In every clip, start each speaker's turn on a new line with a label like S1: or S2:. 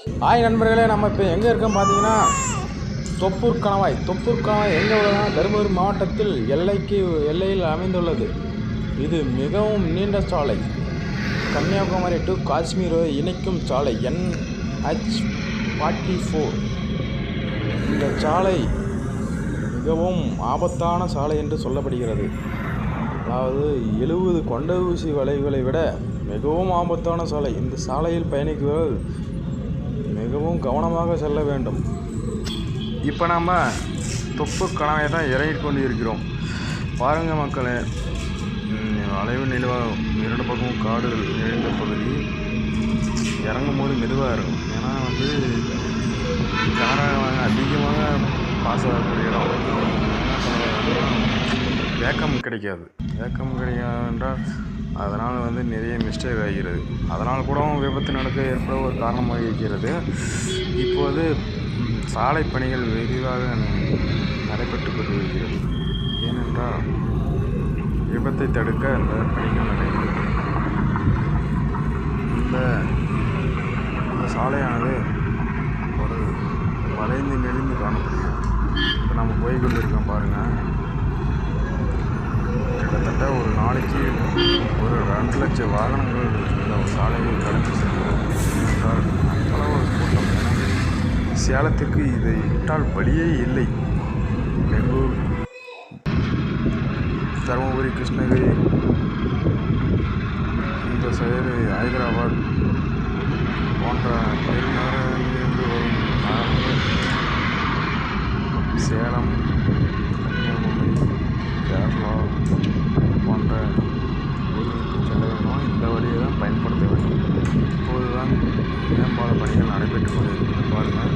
S1: Hi நண்பர்களே, நம்ம இப்போ எங்கே இருக்கோம் பார்த்தீங்கன்னா தொப்பூர் கணவாய் எங்கே உள்ளதுன்னா தருமபுரி மாவட்டத்தில் எல்லையில் அமைந்துள்ளது. இது மிகவும் நீண்ட சாலை. கன்னியாகுமரி டு காஷ்மீரை இணைக்கும் சாலை NH-44. இந்த சாலை மிகவும் ஆபத்தான சாலை என்று சொல்லப்படுகிறது. அதாவது 70 கொண்ட ஊசி வளைவுகளை விட மிகவும் ஆபத்தான சாலை. இந்த சாலையில் பயணிக்கிறவர்கள் மிகவும் கவனமாக செல்ல வேண்டும். இப்போ நாம் தொப்பூர் கணவாயை தான் இறங்கி கொண்டு இருக்கிறோம். பாருங்கள் மக்களே, வளைவு நெளிவாக 2 பக்கமும் காடுகள் நிறைந்த பகுதி. இறங்கும் போது மெதுவாக இருக்கும். ஏன்னா கனரக அதிகமாக பாஸ் ஆகக்கூடிய இடம். வேக்கம் கிடைக்காது என்றால் அதனால் நிறைய மிஸ்டேக் ஆகிறது. அதனால் கூட விபத்து நடக்க ஏற்பட ஒரு காரணமாக இருக்கிறது. இப்போது சாலை பணிகள் விரிவாக நடைபெற்று கொண்டு வருகிறது. ஏனென்றால் விபத்தை தடுக்க அந்த பணிகள் நடைபெறுகிறது. இந்த சாலையானது ஒரு வளைந்து நெளிந்து காணப்படுகிறது. இப்போ நம்ம போய் கொண்டிருக்கோம் பாருங்கள். கிட்டத்தட்ட ஒரு நாளைக்கு ஒரு 2 லட்சம் வாகனங்கள் இந்த சாலையை கடந்து செல்கிறது என்றால் அவ்வளோ ஒரு கூட்டம். சேலத்திற்கு இதை விட்டால் வழியே இல்லை. பெங்களூர், தருமபுரி, கிருஷ்ணகிரி, இந்த சைடு ஹைதராபாத் போன்ற பெருநகரங்களிலிருந்து வரும் நகரங்கள் சேலம், கன்னியாகுமரி, கேரளா போன்ற ஊர்களுக்கு செல்ல வேண்டும். இந்த வழியை தான் பயன்படுத்த வேண்டும். இப்போது தான் மேம்பால பணிகள் நடைபெற்று கொண்டிருக்கிறது. பாருங்கள்,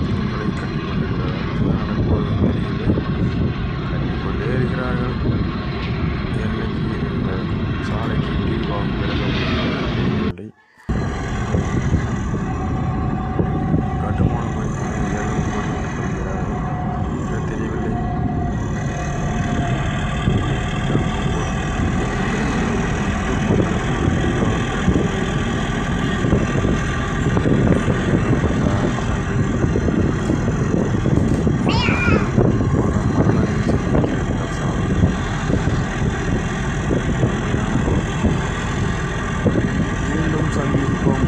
S1: தூண்களை கட்டி கொண்டிருக்கிறார்கள். நடப்போது தெரியவில்லை. கட்டிக்கொண்டே இருக்கிறார்கள். என்னைக்கு இந்த சாலைக்கு விரிவாகும் தெரியவில்லை. கட்டுமான பணிகள் தெரியவில்லை. மீண்டும் சந்திப்போம்.